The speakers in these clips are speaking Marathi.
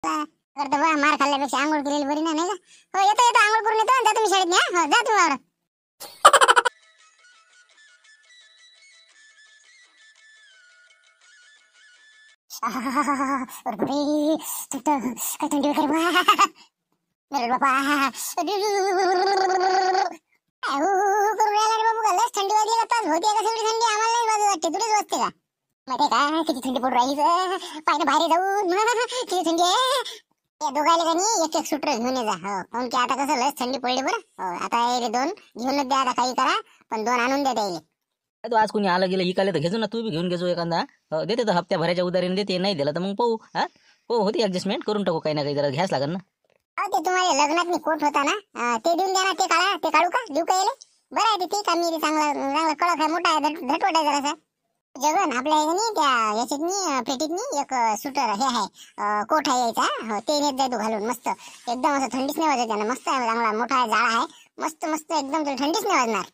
करतो बा, मार खाल्ल्यापेक्षा आंघोळ केलेली बरी नाही का? हो येतो येतो, आंघोळ करून येतो. जा तुम्ही शाळेत. हो जा तुम्ही वावरात. अरे बापरे, काय थंडी वगैरे बा. अरे बाबा, करून राहिला रे बाबू. लस थंडी वाजली का? तास होती का सगळी थंडी? आम्हाला नाही वाजत वाटते, तुलाच वाजते का? माहिती का किती थंडी पडू राहिली? पाहिजे बाहेर जाऊन किती थंडी आहे. या दोघायला का नाही एक एक सुटर घेऊन ये जा. हो काऊन की आता कसं लस थंडी पडली बरं. हो आता हे दोन घेऊनच द्या, आता काही करा पण दोन आणून द्या त्याला. तू आज कोणी आलं गेलं इकाले तर घेजो ना, तू बी घेऊन घेजो एखादा. देते तर हप्त्या भरायच्या उदारीने देते, नाही दिला तर मग पाहू. हो होती ऍडजस्टमेंट करून टाकू, काही ना काही जरा घ्यास लागेल ना. ते तुम्हाला लग्नात मी कोट होता ना, ते देऊन द्या ना. ते काढा, ते काढू का? देऊ का याले? बरं आहे ते का? मी चांगला चांगला कडक आहे, मोठा आहे, धटवट आहे जरासा. जगन आपल्या आहे नाही त्या याच्यात नाही, पेटीत नाही एक सुटर हे आहे, कोट आहे यायचा. हो ते नेत जाय तू घालून मस्त. एकदम असं थंडीच नाही वाजत त्यानं. मस्त आहे, चांगला मोठा आहे, जाळा आहे, मस्त मस्त एकदम. तुला थंडीच नाही वाजणार.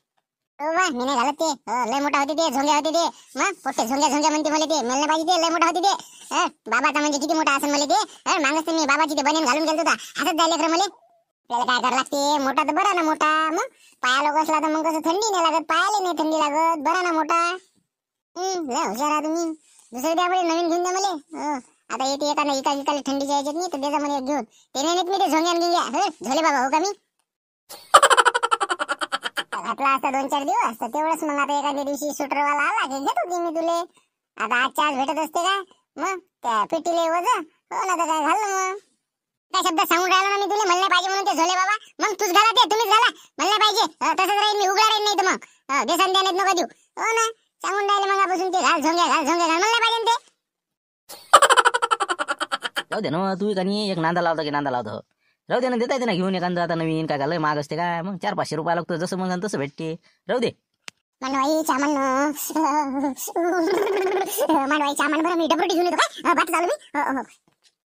हो बा, मी नाही घालत ते. लय मोठा होते ते, झोंग्या होते ते. मग पोट्टे झोंग्या झोंग्या म्हणते मला ते. मेलने पाहिजे ते, लय मोठा होते ते. बाबाचा म्हणजे किती मोठा असेल मला ते. मागच मी बाबाची ते बनेन घालून गेलो होता. हसत जायला खरं मला. त्याला काय करावं लागते? मोठा तर बरा ना मोठा. मग पाया लोक असला तर मग कसं थंडी नाही लागत, पायाला नाही थंडी लागत. बरा ना मोठा. लय हुशार आहे तुम्ही. दुसरं द्या बरे, नवीन घेऊन द्या मला. आता येते एकाला इकायला थंडीच्या याच्यात नाही तर द्यायचा मला एक घेऊन. ते नाही मी ते झोंग्यान घेऊन घ्या. झोले बाबा हो का मी? घातला असता 2-4 दिवस तर तेवढंच. मग आता एखाद्या दिवशी सुटरवाला आला की घेत होती मी तुले. आता आज चार्ज भेटत असते का? मग त्या पेटीले वज हो ना, तर काय घाललं मग. काय शब्द सांगून राहिलो ना मी तुले, म्हणले पाहिजे म्हणून ते झोले बाबा. मग तूच घाला ते, तुम्हीच घाला. म्हणले पाहिजे तसंच राहील मी, उघडा राहील नाही तर मग बेसन द्या नको देऊ. हो ना, सांगून राहिले मगापासून ते घाल झोंग्या, घाल झोंग्या घाल. म्हणले पाहिजे ते. राहू दे ना, तू का नाही एक नांदा लावता की नांदा लावतो. राहू दे ना, देता येते ना घेऊन एखादा. आता नवीन काय घालय महाग असते काय, मग 400-500 रुपये लागतो. जसं मग तसं भेटते. राहू दे. मनवाई चामन मनवाई चामन. बरं मी डबरोटी घेऊन येतो. काय बात चालू मी.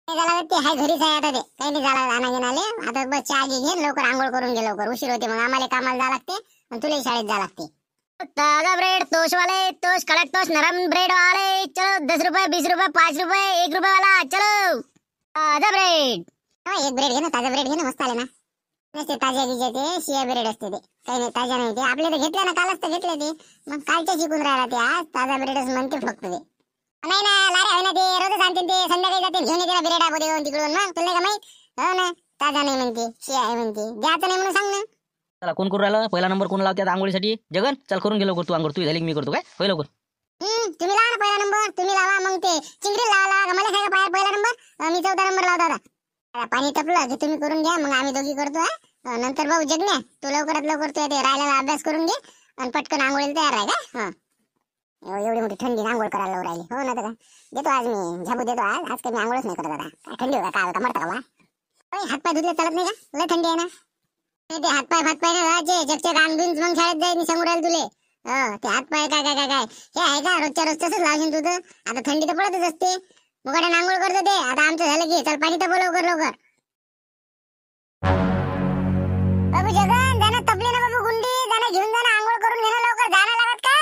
झाला ते हाय घरीच आहे आता. ते काही नाही झाला आणा घेणाले. आता बस चहा घे, लवकर आंघोळ करून घे, लवकर उशीर होते. मग आम्हाला कामाला जावं लागते आणि तुला शाळेत जावं लागते. ताजा ब्रेड तोश वाले, तोश कडक तोश नरम ब्रेड वाले. चलो 10 रुपये, 20 रुपये, 5 रुपये, 1 रुपये वाला. चलो ताजा ब्रेड. एक ब्रेड घे ना, ताजा ब्रेड घे ना, मस्त आले ना. नसते ताज्या गिजे ते, शिया ब्रेड असते ते. काही नाही ताज्या नाही ते. आपले तर घेतले ना, कालच तर घेतले ते. मग कालच्या शिकून राहिला ते. आज ताजा ब्रेडच म्हणते फक्त ते. नाही ना लारे आहे ना ते, रोजच आणते ते. संध्याकाळी जाते घेऊन येते ना ब्रेड आपण देऊन तिकडून. मग तुला का माहित? हो ना, ताजा नाही म्हणते, शिया आहे म्हणते. द्यायचं नाही म्हणून सांग ना. चला कोण करू राहिलं? पहिला नंबर कोण लावते आंघोळीसाठी? जगन चल करून गेलो तू आंघोळ. तू झाली की मी करतो. काय होय लवकर. तुम्ही लावा ना पहिला नंबर. तुम्ही लावा. मग ते चिंगरी लावा. मला सांगा पहिला नंबर. मी 4था नंबर लावतो आता. पाणी तपलं की तुम्ही करून घ्या, मग आम्ही दोघी करतो. नंतर भाऊ जगण्या तू लवकरात लवकर तू ते राहिलेला अभ्यास करून घे आणि पटकन आंघोळीला तयार आहे का? एवढी मोठी थंडी आंघोळ करायला राहिली. हो ना, तर देतो आज मी झाबू देतो. आज काही मी आंघोळच नाही करत आता. काय थंडी होता काय होता मरता का बा? हातपाय धुतले चालत नाही का? लय थंडी आहे ना. ते हातपाय ना राहायचे चकचक आणून मग शाळेत जाईल. मी सांगू राहील तुले. ते हातपाय काय काय काय काय हे आहे का? रोजच्या रोज तसंच लावशील तू तर. आता थंडी तर पडतच असते. मुगाड्यानं आंघोळ करतो ते. आता आमचं झालं की चल पाणी तर लवकर लवकर. बाबू जगन जाणं तपले ना बाबू, गुंडी जाणं घेऊन जाणं, आंघोळ करून घेणं लवकर. जाणं लागत का?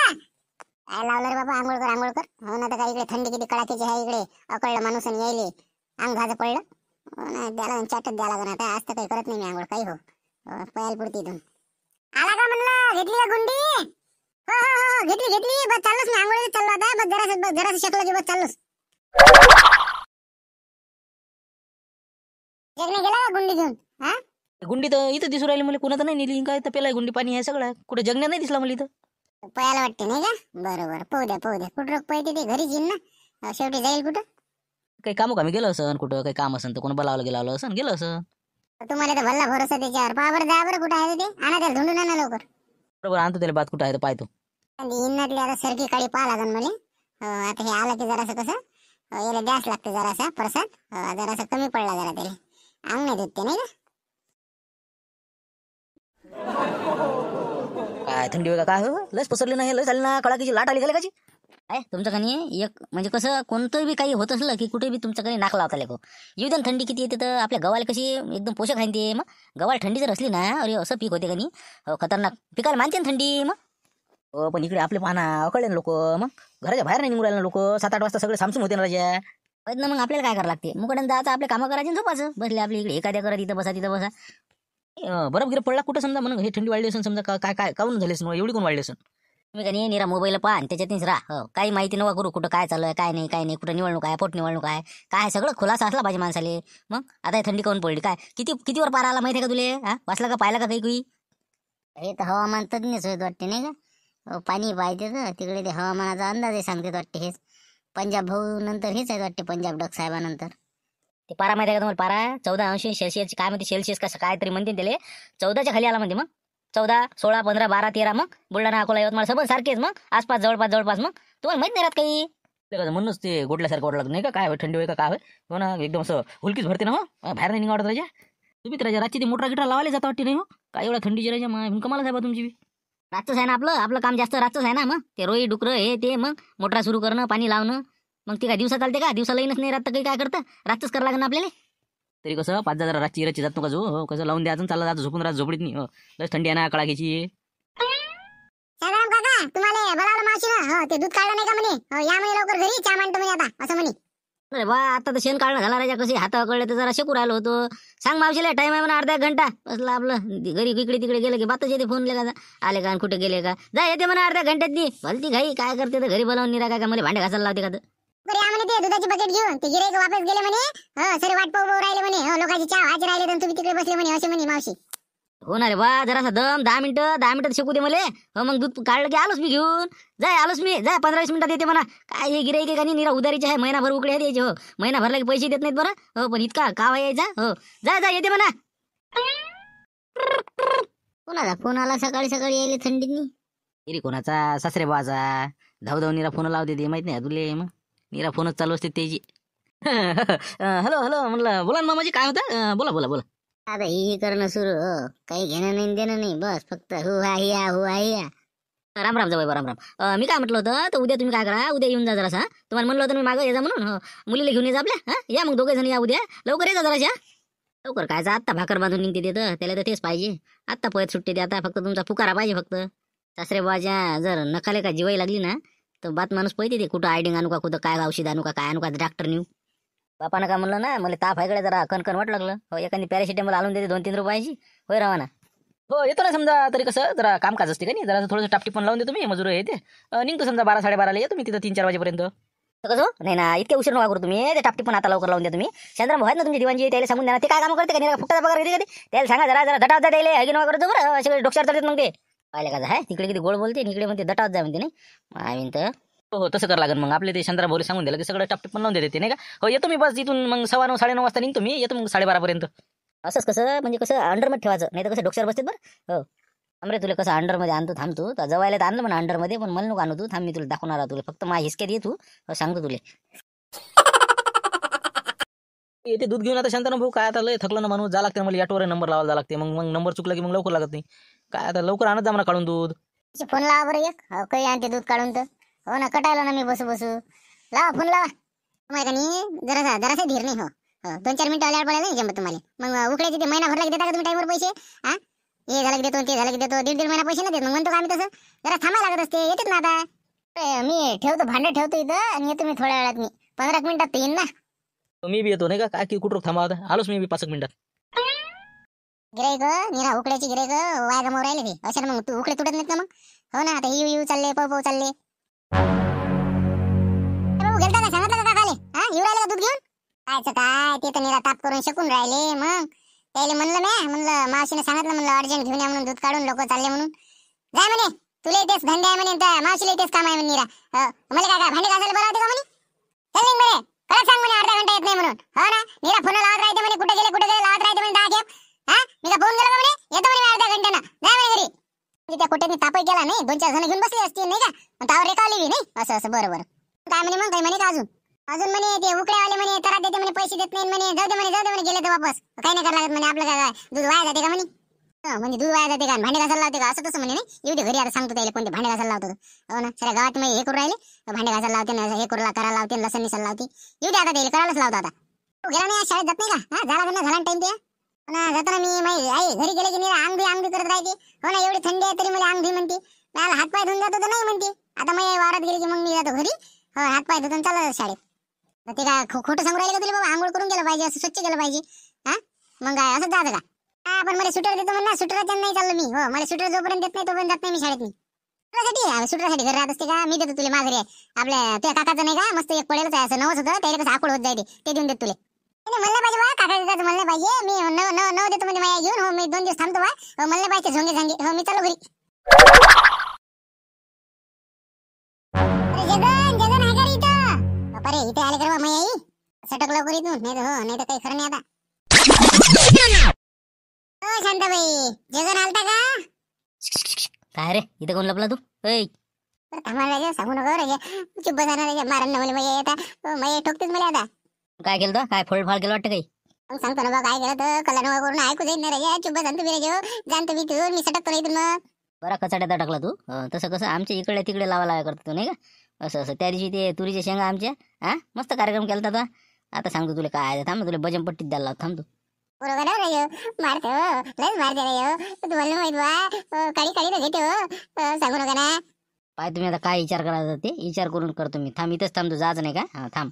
काय लावलं रे बाबा? आंघोळ कर आंघोळ कर. हो ना, तर काय इकडे थंडी किती कडाक्याची आहे. इकडे अकळलं माणूस आणि यायले अंग भाजं पडलं. हो ना, द्याला चाटत द्याला लागणार. आता आज तर काही करत नाही मी आंघोळ काही. हो पयाल पुरती इथून आला का म्हणलं? घेतली का गुंडी? हो हो हो घेतली घेतली. बस चाललोच मी आंघोळीला चाललो आता. बस जरासं शकलो की बस चाललोच. जगने गेला का गुंडी घेऊन? हा गुंडी तर इथं दिसू राहिली मला. कुणा तर नाही नेली काय? तर पेलाय गुंडी पाणी आहे सगळं. कुठे जगण्यात नाही दिसला मला इथं. पयाला वाटते नाही का? बरोबर पाहू द्या पाहू द्या. कुठं पळते ते? घरीच येईन ना. शेवटी जाईल कुठं? काही काम का मी गेलो असं कुठं काही काम असेल तर कोण बोलावलं गेलं असं गेलं असं. तुम्हाला तर भल्ला भरोसा त्याच्यावर. पहा बरं, जा बरं कुठं आहे ते. आणा त्याला ढूंढून आणा लवकर. बरोबर आणतो त्याला. बात कुठं आहे तर पाहतो. इन्नातली आता सरकी काळी पाहा लागन मला. आता हे आलं की जरासं कसं याला द्यास लागते जरासा प्रसाद. जरासा कमी पडला जरा त्याला. अंग नाही देत ते नाही का? काय थंडी वगैरे काय हो? लस पसरली नाही. लस आली ना, कडाकीची लाट आली का लेकाची? आहे तुमचं काही एक म्हणजे कसं कोणतं बी काही होत असलं की कुठे बी तुमचं काही नाक लावता लेको. येऊ द्या थंडी किती येते तर. आपल्या गव्हाला कशी एकदम पोषक आहे ते. मग गव्हाला थंडी जर असली ना, अरे असं पीक होते का नाही खतरनाक. पिकाला मानते ना थंडी. मग पण इकडे आपले पाहना अकळले ना लोक. मग घराच्या बाहेर नाही निघून राहिले ना लोक. 7-8 वाजता सगळे सामसूम होते ना राजा. ना मग आपल्याला काय करावं लागते मुकडून जायचं आपले कामं करायचे आणि झोपायचं बसले आपल्या इकडे एखाद्या करत इथं बसा तिथं बसा. बरं गिरं पडला कुठं समजा म्हणून हे थंडी वाढली असेल समजा काय काय काऊन झाली असेल एवढी कोण वाढली असेल. तुम्ही का नाही निरा मोबाईल पहा आणि त्याच्यातच राहा काही माहिती नका करू कुठं काय चालू आहे काय नाही कुठं निवडणूक आहे पोटनिवडणूक आहे काय सगळं खुलासा असला पाहिजे माणसाले. मग आता हे थंडी काऊन पडली काय कितीवर पारा आला माहिती आहे का तुले वाचला का पाहिला का काही हे तर हवामान तज्ञच होत वाटते नाही का पाणी पाहिजे तर तिकडे ते हवामानाचा अंदाज सांगते वाटते हेच पंजाब भाऊ नंतर हेच आहे वाटते पंजाब डक साहेबानंतर. ते पारा माहिती आहे का तुम्हाला पारा 14°C काय म्हणते सेल्सिअस कसं काय तरी म्हणते त्याला 14च्या खाली आला म्हणते मग 14, 16, 15, 12, 13 मग बुलढाणा अकोला यवतमाळ सबंध सारखेच मग आसपास जवळपास मग तुम्हाला माहित नाही राहत काही म्हणूनच ते गोटल्यासारखं वाटलं नाही का काय होय थंडी होय का काय होय हो ना एकदम असं हुलकीच भरते ना हो बाहेर नाही निघावत राजा तुम्ही तर राजा रातची ते मोटर गिटर लावायला जाता वाटते नाही हो काय एवढ्या थंडीची राजा कमालच आहे बा तुमची रातच आहे ना आपलं काम जास्त रातच आहे ना मग ते रोई डुकरं हे ते मग मोटरा सुरू करणं पाणी लावणं मग ते काय दिवसात चालते का दिवसाला येईनच नाही रात काही काय करतं रातच करावं लागेल आपल्याला. तरी कसं 5 जरा रातची जात नका जो हो कसं लावून द्यायचं चालला जातो झोपून रात झोपडीत नाही हो लस थंडी आहे ना कडाक्याची. शांताराम काका तुम्हाला बोलावलं मावशीनं हो ते दूध काढलं नाही का म्हणे हो या म्हणे लवकर घरी चहा मांडतो म्हणे आता असं म्हणे. अरे बा आता तर शेण काढणं झाला राजा कशी हातावर कळले तर जरा शेकू राहिलो होतो सांग मावशीला टाइम आहे म्हणा अर्धा 1 घंटा बसलं आपलं घरी इकडे तिकडे गेलं की बातच येते फोन का आले का कुठे गेले का जा येते म्हणा अर्ध्या घंट्यात ती भलती घाई काय करते तर घरी बोलावून निरा का मला भांडे घासायला लावते का बरं या म्हणे ते दुधाची बकेट घेऊन ते गिराईक वापस गेले म्हणे हो सर वाट पाहू राहिले म्हणे हो लोकांची चहा व्हायची राहिले तर तुम्ही तिकडे बसले म्हणे असे म्हणे मावशी. हो ना रे बा जरासा दम 10 मिनिटं शेकू दे मला हो मग दूध काढलं की आलोच मी घेऊन आलोच मी 15-20 मिनिटात येते म्हणा काय हे गिराईक का नाही निरा उधारीचे आहे महिनाभर उकडे द्यायचे हो महिना भरला की पैसे देत नाहीत बरं हो पण इतका कावा यायचा हो जा येते म्हणा. कोणाचा फोन आला सकाळी यायले थंडीतनी इरी कोणाचा सासरे बाचा धाव निरा फोन लावते ते माहित नाही तुले मग निरा फोनच चालू असते त्याची. हॅलो म्हणलं बोला ना मामाजी काय होतं बोला आता ही करणं सुरू हो काही घेणं नाही देणं नाही बस फक्त हु हाया. राम जाऊ राम मी काय म्हटलं होतं तर उद्या तुम्ही काय करा उद्या येऊन जा जरासा तुम्हाला म्हणलं होतं मी मागं ये जा म्हणून हो मुलीला घेऊन ये जा आपल्या या मग 2 जण या उद्या लवकर ये जा जराशा लवकर काय जा आत्ता भाकर बांधून निघते देतं त्याला तर तेच पाहिजे आत्ता पळत सुट्टी दे आता फक्त तुमचा पुकारा पाहिजे फक्त सासरे बाजा जर नकाले का जीवाई लागली ना तर बात माणूस पळते ते कुठं आयडिंग आणू का कुठं काय औषध आणू का काय आणू का डॉक्टर नेऊ बापानं का म्हणलं ना मला ताप आहे जरा कणकण वाट लागलं हो एखादी पॅरासिटामॉल आणून देते 2-3 रुपयाची होय रवाना हो येतो ना समजा तरी कसं जरा कामकाज असते का नाही जरा थोडंसं टापटी पण लावून देतो मी मजूर येते निघतो समजा 12-12:30 येतो मी तिथं 3-4 वाजेपर्यंत कसं नाही ना इतके उशीर नका करू तुम्ही ते टापटी पण आता लवकर लावून द्या तुम्ही शांतराम आहेत ना तुमची दिवाणजी त्याला सांगून द्या ते काय काम करते का नाही फुकटाचा पगार घेते कधी त्याला सांगा जरा दटावत जा द्यायला हगी नका करतो बरं असे डोक्यावर चालत मग ते पाहिलं का आहे तिकडे किती गोड बोलते इकडे म्हणते दटावत जा म्हणते नाही आम्ही तर हो तसं करावं लागेल मग आपले ते शांतराम भाऊ सांगून दिलं की सगळं टापटी पण लावून देते नाही का हो येतो मी बस इथून मग 9:15-9:30 वाजता निघतो मी येतो मग 12:30 पर्यंत असंच कसं म्हणजे कसं अंडरमध्ये ठेवायचं नाही तर कसं डोक्यावर बसते बरं हो अमरे तुला कसं अंडरमध्ये आणतो थांबतो तर जवायला तर आणलं म्हणा अंडरमध्ये पण मला नको आणू तू थांब मी तुला दाखवणार आहे तुला फक्त माझ्या हिसक्यात ये तू सांगतो तुला येते दूध घेऊन आता शांतराम भाऊ काय आता लय थकलं ना माणूस जा लागते मला याटवर नंबर लावायला जा लागते मग नंबर चुकला की मग लवकर लागत नाही काय आता लवकर आणत जा मला काढून दूध फोन लावा बरं एक काही आणते दूध काढून तर हो ना कटायला ना मी बसू लावा फोन लावा माहिती नाही जरासा धीर नाही हो 2-4 मिनिटं आल्यावर पडायला नाही जमत तुम्हाला मग उकड्याचे ते महिना भरला की देता का तुम्ही टाईमवर पैसे हे झालं की देतो ते झालं की देतो 1.5 महिना पैसे नाही देत मग म्हणतो का आम्ही तसं जरा थांबायला लागत असते येतेच ना आता मी ठेवतो भांडे ठेवतो इथं आणि येतो मी थोड्या वेळात मी 15 मिनिटात येईन ना मी बी येतो नाही का काय की कुठं थांबा आता आलोच मी 5 मिनिटात गिराईक निरा उकड्याची गिराईक वाया गमावर राहिले ते अशा मग तू उकडे तुटत नाहीत ना मग हो ना आता येऊ चालले पाऊ चालले भाऊ गेलता का सांगितलं का खाले येऊ राहिले का दूध घेऊन कायचं काय ते तर निरा ताप करून शकून राहिले मग त्याला म्हणलं मावशीने सांगितलं म्हणलं अर्जंट घेऊन या म्हणून दूध काढून लोक चालले म्हणून जाय म्हणे तुला इथेच धंदे आहे म्हणे मावशीला इथेच काम आहे म्हणे निरा मला काय भांडे घासायला बोलावते का म्हणे चल बरे खरंच सांग म्हणे अर्धा घंटा येत नाही म्हणून हो ना निरा फोन लावत राहते म्हणे कुठे गेले लावत राहते म्हणे 10 खेप मी का फोन केला म्हणे येतो म्हणे अर्ध्या घंट्यानं जाय म्हणे घरी त्या कोट्याने तापही केला नाही 2-4 जण घेऊन बसले असतील नाही का पण तावर रेखावली नाही असं बरोबर काय म्हणे मग काही म्हणे का अजून म्हणे ते उकड्यावाले म्हणे तरा देते म्हणे पैसे देत नाही म्हणे जाऊ दे म्हणे गेले तर वापस काही नाही करायला लागत म्हणे आपलं काय दूध वाया जाते का म्हणे म्हणजे दूध वाया जाते का भांडे घासायला लावते का असं तसं म्हणे नाही येऊ दे घरी आता सांगतो त्याला कोणते भांडे घासायला लावतो हो ना सगळ्या गावात मी हे करू राहिले भांडे घासायला लावते ना हे करायला लावते लसण निसायला लावते येऊ दे आता त्याला करायलाच लावतो आता तू गेला नाही शाळेत जात नाही का झाला टाइम ते ना जाताना मी माहिती आई घरी गेले की नाही अंगधी करत राहते हो ना एवढी थंडी आहे तरी मला अंगधी म्हणते मला हातपाय धुवून जातो तर नाही म्हणते आता मी वावरात गेली की मग मी जातो घरी हो हातपाय धुतून चालत शाळेत तर ते काय खोटं सांगू राहिले का तुला बाबा? आंघोळ करून गेलं पाहिजे, असं स्वच्छ केलं पाहिजे. हा मग काय असंच जायचं का? हा पण मला सुटर देतो म्हणणार, सुटराच्या नाही चाललो मी. हो मला सुटर जोपर्यंत देत नाही तोपर्यंत जात नाही मी शाळेत. सुटरासाठी घर राहत असते का? मी देतो तुला माझ्या घरी. आपल्या तुझ्या काकाचं नाही का मस्त एक पडेलच आहे, असं नवस होतं त्याला कसं आखोड होत जाते, ते देऊन देत तुला. म्हणलं पाहिजे बा, काका देतात म्हणलं पाहिजे. मी नव देतो म्हणजे माझ्या घेऊन. हो मी 2 दिवस थांबतो बा. हो म्हणलं पाहिजे झोंगे झोंगे. हो मी चालू घरी. अरे जगन जगन आहे का रे इथं? बापा रे, इथे आले का माझी आई? सटक लवकर इथून, नाही तर हो नाही तर काही खरं नाही आता. हो शांताबाई, जगन आलता का? काय रे, इथे कोण लपला तू? ऐ थांबा राजा, सांगू नका राजा. चुप बसा ना राजा, मारण नवले माझ्या आता. माझ्या ठोकतेच मला आता. काय केलं तर? काय फोडफाड केलं वाटतं काही? मग सांगतो ना बा, काय केलं तर कला नवा करून ऐकू जाईल ना राजा. चुप बसा तुम्ही राजा. जाणतो मी तिथून, मी सटकतो नाही इथून मग. बरा कचाट्यात टाकला तू. तसं कसं आमच्या इकडे तिकडे लावा करतो तू, नाही का? असं असं त्या दिवशी ते तुरीच्या शेंगा आमच्या मस्त कार्यक्रम केला होता. आता सांगतो तुला काय आहे. थांब तुला भजन पट्टीत द्यायला लावतो, थांब तू. बरोबर आहे राजा. मारतो लयच मारते राजा. तुम्हाला माहित बा, काळी काळी तर घेते हो. सांगू नका ना. पाय तुम्ही आता काय विचार करायचा ते विचार करून करतो मी. थांब इथंच थांबतो, जायचं नाही का? हा थांब.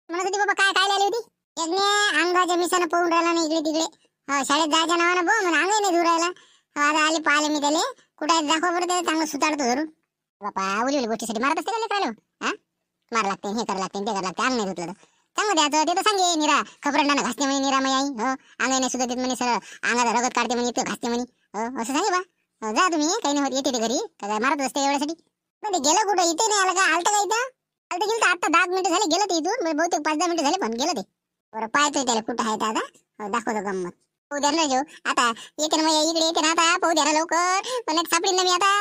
म्हणत होती बाबा काय काय आली होती? यज्ञ अंगाच्या मिशानं पळून राहिला ना इकडे तिकडे. शाळेत जायच्या नावानं बो म्हणून अंगही नाही धुर राहिला. आता आले पाहिले मी त्याले. कुठे दाखवा बरं त्याला चांगलं सुताडतो धरून. बापा उली गोष्टीसाठी मारत असते का लेकराला? हा मार लागते, हे कर लागते, ते कर लागते. अंग नाही धुतलं तर चांगलं द्यायचं. ते तर सांगे निरा खबरंडानं घासते म्हणे निरा आई. हो अंग नाही सुद्धा देत म्हणे, सरळ अंगाला रगत काढते म्हणे, ते घासते म्हणे. हो असं सांगे बा. जा तुम्ही, काही नाही होत. येते ते घरी काय मारत असते एवढ्यासाठी. पण ते गेलं कुठं? इथे नाही आलं का? आलतं का इथं? आलतं गेलं तर आता 10 मिनिटं झाले गेलं ते इथून. बहुतेक 5-10 मिनिटं झाले पण गेलं ते. बरं पाहतोय त्याला कुठं आहे ते आता. दाखवतो गंमत. पाहू द्या ना जो आता. येते ना मग इकडे येते ना आता. पाहू द्या ना लवकर. पण सापडीन ना मी आता.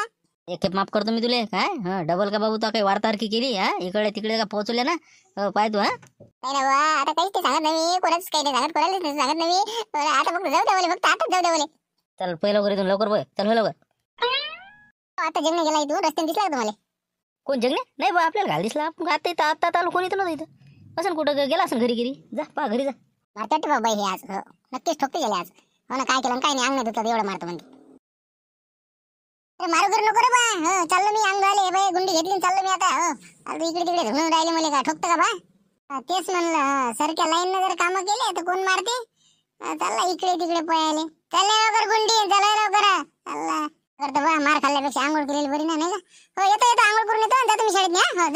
एक खेप माफ करतो मी तुले. काय डबल का बाबू? तो काही वार्ताहरकी केली? इकडे तिकडे का पोहोचले ना? पाय तू. नाही ना बा, आता काहीच ते सांगत नाही. कोणाच काही नाही सांगत, कोणालाच नाही सांगत नाही. आता फक्त जाऊ द्या बोले, फक्त आताच जाऊ द्या बोले. चल पहिलं लवकर इथून, लवकर बोय. चल होय लवकर. आता जगणे गेला इथून, रस्त्याने दिसला का तुम्हाला? कोण जगणे? नाही बा, आपल्याला घाल दिसला. आपण आता इथं आता आलो, कोण इथं नव्हतं इथं. असं कुठं गेला असं घरी जा पा घरी जा. मारतात बाबा हे आज. हो नक्कीच ठोकते गेले आज. हो ना, काय केलं काय नाही, अंग नाही धुतलं एवढं मारतो म्हणते. अरे मारू करू नको रे बा. हो चाललो मी, अंग आले बाई, गुंडी घेतली चाललो मी आता. हो आता इकडे तिकडे धुणून राहिले मला, का ठोकतं का बा? तेच म्हणलं, सारख्या लाईन जर कामं केले तर कोण मारते? चालला इकडे तिकडे पळाले. चला लवकर गुंडी, चला लवकर. अल्ला करतो बा, मार खाल्ल्यापेक्षा आंघोळ केलेली बरी नाही का? हो येतो आंघोळ करून येतो. जा तुम्ही शाळेत. हो